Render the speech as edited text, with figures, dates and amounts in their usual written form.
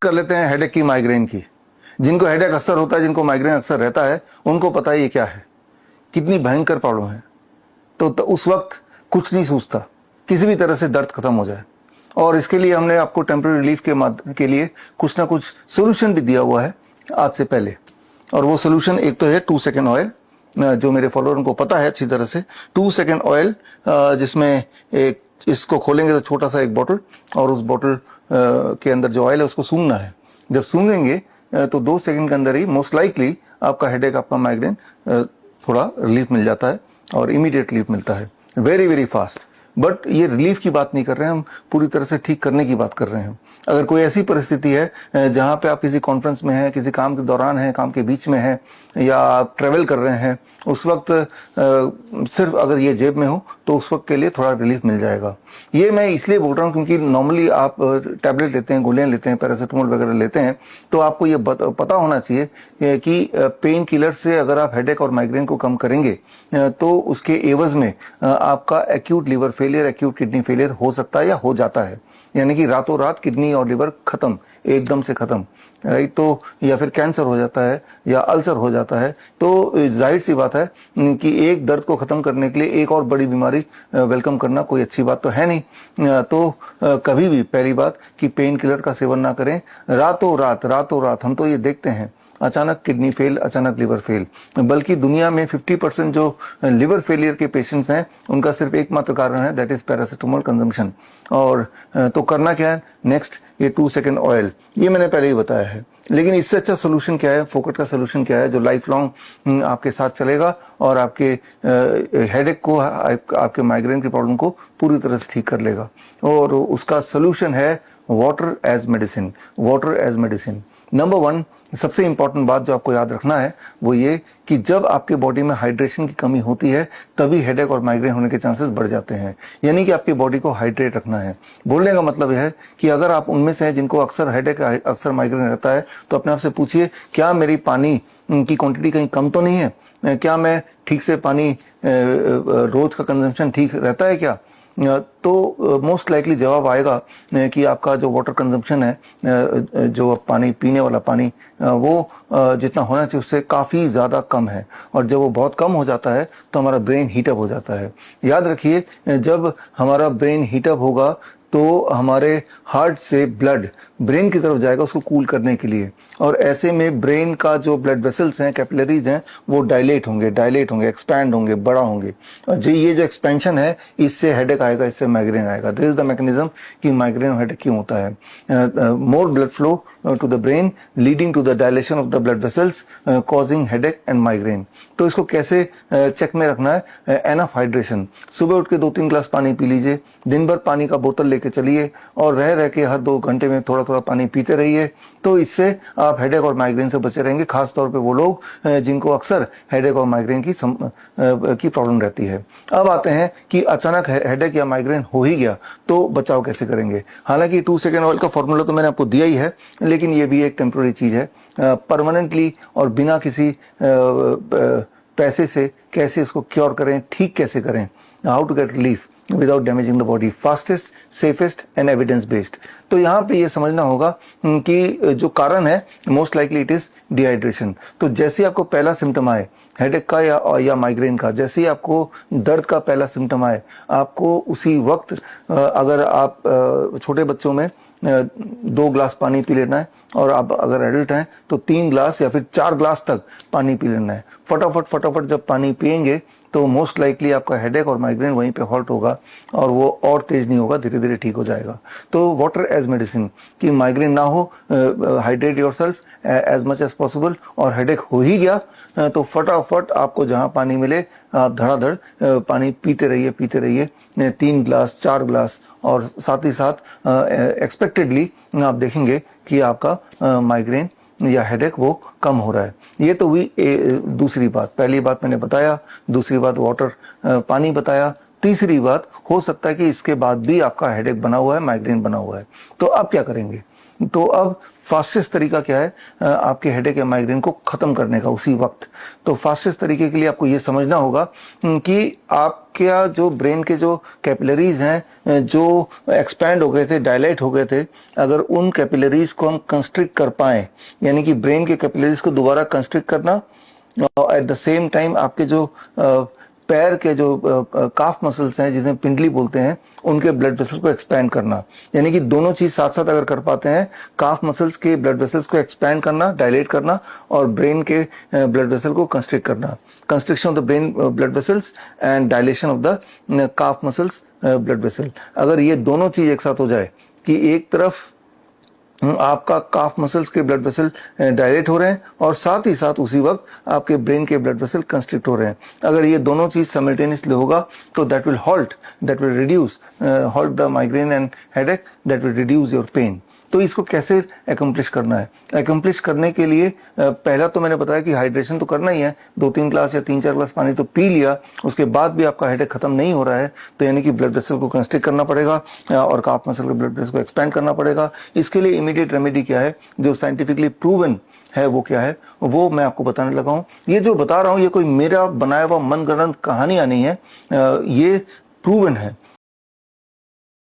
कर लेते हैं हेडेक की, माइग्रेन की। जिनको हेडेक अक्सर होता है, जिनको माइग्रेन अक्सर रहता है, उनको पता है ये क्या है, कितनी भयंकर प्रॉब्लम है। तो उस वक्त कुछ नहीं सोचता, किसी भी तरह से दर्द खत्म हो जाए। और इसके लिए हमने आपको टेम्पररी रिलीफ के लिए कुछ ना कुछ सोल्यूशन भी दिया हुआ है आज से पहले। और वो सोल्यूशन एक तो है 2 सेकेंड ऑयल, जो मेरे फॉलोअर को पता है अच्छी तरह से। 2 सेकेंड ऑयल, जिसमें एक इसको खोलेंगे तो छोटा सा एक बोतल, और उस बोतल के अंदर जो ऑयल है उसको सूंघना है। जब सूंघेंगे तो 2 सेकंड के अंदर ही मोस्ट लाइकली आपका हेडेक, आपका माइग्रेन थोड़ा रिलीफ मिल जाता है, और इमीडिएट रिलीफ मिलता है, वेरी वेरी फास्ट। बट ये रिलीफ की बात नहीं कर रहे हैं हम, पूरी तरह से ठीक करने की बात कर रहे हैं। अगर कोई ऐसी परिस्थिति है जहाँ पे आप किसी कॉन्फ्रेंस में हैं, किसी काम के दौरान हैं, काम के बीच में हैं, या आप ट्रेवल कर रहे हैं, उस वक्त सिर्फ अगर ये जेब में हो तो उस वक्त के लिए थोड़ा रिलीफ मिल जाएगा। ये मैं इसलिए बोल रहा हूँ क्योंकि नॉर्मली आप टैबलेट लेते हैं, गोलियां लेते हैं, पैरासीटामोल वगैरह लेते हैं, तो आपको ये पता होना चाहिए कि पेन किलर से अगर आप हेडेक और माइग्रेन को कम करेंगे तो उसके एवज में आपका acute liver failure, acute kidney failure हो सकता है या हो जाता है। यानी कि रातों रात किडनी और लिवर खत्म, एकदम से खत्म, राइट। तो या फिर कैंसर हो जाता है या अल्सर हो जाता है। तो जाहिर सी बात है कि एक दर्द को खत्म करने के लिए एक और बड़ी बीमारी वेलकम करना कोई अच्छी बात तो है नहीं। तो कभी भी पहली बात कि पेन किलर का सेवन ना करें। रातों रात हम तो ये देखते हैं अचानक किडनी फेल, अचानक लिवर फेल। बल्कि दुनिया में 50% जो लिवर फेलियर के पेशेंट्स हैं उनका सिर्फ एकमात्र कारण है, दैट इज पैरासीटामोल कंजम्पशन। और तो करना क्या है नेक्स्ट, ये 2 सेकेंड ऑयल, ये मैंने पहले ही बताया है। लेकिन इससे अच्छा सोल्यूशन क्या है, फोकट का सोल्यूशन क्या है, जो लाइफ लॉन्ग आपके साथ चलेगा और आपके हेडेक को, आपके माइग्रेन की प्रॉब्लम को पूरी तरह से ठीक कर लेगा। और उसका सोल्यूशन है water as medicine. Water as medicine number 1 सबसे इंपॉर्टेंट बात जो आपको याद रखना है वो ये कि जब आपके बॉडी में हाइड्रेशन की कमी होती है तभी हेडेक और माइग्रेन होने के चांसेस बढ़ जाते हैं। यानी कि आपकी बॉडी को हाइड्रेट रखना है। बोलने का मतलब यह है कि अगर आप उनमें से हैं जिनको अक्सर हेडेक, अक्सर माइग्रेन रहता है, तो अपने आप से पूछिए, क्या मेरी पानी की क्वांटिटी कहीं कम तो नहीं है? क्या मैं ठीक से पानी, रोज का कंजम्पशन ठीक रहता है क्या? तो मोस्ट लाइकली जवाब आएगा कि आपका जो वाटर कंजम्पशन है, जो पानी, पीने वाला पानी, वो जितना होना चाहिए उससे काफ़ी ज़्यादा कम है। और जब वो बहुत कम हो जाता है तो हमारा ब्रेन हीटअप हो जाता है। याद रखिए, जब हमारा ब्रेन हीटअप होगा तो हमारे हार्ट से ब्लड ब्रेन की तरफ जाएगा उसको कूल करने के लिए। और ऐसे में ब्रेन का जो ब्लड वेसल्स हैं, कैपिलरीज हैं, वो डायलेट होंगे, एक्सपैंड होंगे, बड़ा होंगे। और ये जो एक्सपेंशन है, इससे हेडेक आएगा, इससे माइग्रेन आएगा। दिस इज द मैकेनिज्म कि माइग्रेन और हेडेक क्यों होता है। More blood flow to the brain leading to the dilation of the blood vessels causing headache and migraine. तो इसको कैसे चेक में रखना है? Enough hydration. सुबह उठ के 2-3 ग्लास पानी पी लीजिए, दिन भर पानी का बोतल लेके चलिए, और रह के हर 2 घंटे में थोड़ा थोड़ा पानी पीते रहिए। तो इससे आप हेडेक और माइग्रेन से बचे रहेंगे, खासतौर पे वो लोग जिनको अक्सर हेडेक और माइग्रेन की प्रॉब्लम रहती है। अब आते हैं कि अचानक हेडेक या माइग्रेन हो ही गया तो बचाव कैसे करेंगे। हालांकि 2 सेकेंड ऑयल का फॉर्मूला तो मैंने आपको दिया ही है, लेकिन ये भी एक टेम्पररी चीज है। परमानेंटली और बिना किसी पैसे से कैसे इसको क्योर करें, ठीक कैसे करें, how to get relief without damaging the body, fastest, safest and evidence based. तो यहाँ पे ये समझना होगा कि जो कारण है most likely it is dehydration. तो जैसे आपको पहला सिम्टम आए हेडेक का या माइग्रेन का, जैसे ही आपको दर्द का पहला सिम्टम आए, आपको उसी वक्त, अगर आप छोटे बच्चों में 2 ग्लास पानी पी लेना है, और आप अगर एडल्ट हैं तो 3 ग्लास या फिर 4 ग्लास तक पानी पी लेना है। फटाफट जब पानी पिएंगे तो मोस्ट लाइकली आपका हेडेक और माइग्रेन वहीं पे हॉल्ट होगा, और वो और तेज नहीं होगा, धीरे धीरे ठीक हो जाएगा। तो वाटर एज मेडिसिन, कि माइग्रेन ना हो, hydrate yourself as much as possible. और हेडेक हो ही गया तो फटाफट आपको जहां पानी मिले आप धड़ाधड़ पानी पीते रहिए 3 ग्लास, 4 ग्लास। और साथ ही साथ एक्सपेक्टेडली आप देखेंगे कि आपका माइग्रेन या हेडेक वो कम हो रहा है। ये तो हुई दूसरी बात। पहली बात मैंने बताया, दूसरी बात वाटर, पानी बताया, तीसरी बात हो सकता है कि इसके बाद भी आपका हेडेक बना हुआ है, माइग्रेन बना हुआ है। तो अब क्या करेंगे? तो अब फास्टेस्ट तरीका क्या है आपके हेडेक या माइग्रेन को खत्म करने का उसी वक्त। तो फास्टेस्ट तरीके के लिए आपको ये समझना होगा कि आपका जो ब्रेन के जो कैपिलरीज हैं जो एक्सपैंड हो गए थे, डायलाइट हो गए थे, अगर उन कैपिलरीज को हम कंस्ट्रिक्ट कर पाए, यानी कि ब्रेन के कैपिलरीज को दोबारा कंस्ट्रिक्ट करना, एट द सेम टाइम आपके जो पैर के जो काफ मसल्स हैं जिन्हें पिंडली बोलते हैं, उनके ब्लड वेसल को एक्सपैंड करना, यानी कि दोनों चीज साथ साथ अगर कर पाते हैं, काफ मसल्स के ब्लड वेसल्स को एक्सपैंड करना, डायलेट करना, और ब्रेन के ब्लड वेसल को कंस्ट्रिक्ट करना, constriction of the brain blood vessels and dilation of the calf muscles blood vessel, अगर ये दोनों चीज एक साथ हो जाए कि एक तरफ आपका काफ मसल्स के ब्लड वेसल डायलेट हो रहे हैं और साथ ही साथ उसी वक्त आपके ब्रेन के ब्लड वेसल कंस्ट्रिक्ट हो रहे हैं, अगर ये दोनों चीज साइमल्टेनियसली होगा तो that will reduce halt the migraine and headache, that will reduce your pain. तो इसको कैसे एकम्प्लिश करना है? एकम्प्लिश करने के लिए पहला तो मैंने बताया कि हाइड्रेशन तो करना ही है, 2-3 ग्लास या 3-4 ग्लास पानी तो पी लिया, उसके बाद भी आपका हेडेक खत्म नहीं हो रहा है तो यानी कि ब्लड वेसल को कंस्ट्रिक्ट करना पड़ेगा और काफ मसल के ब्लड वेसल को एक्सपैंड करना पड़ेगा। इसके लिए इमीडिएट रेमेडी क्या है जो साइंटिफिकली प्रूवन है, वो क्या है, वो मैं आपको बताने लगा हूँ। ये जो बता रहा हूँ ये कोई मेरा बनाया हुआ मनगढ़ंत कहानियां नहीं है, ये प्रूवन है।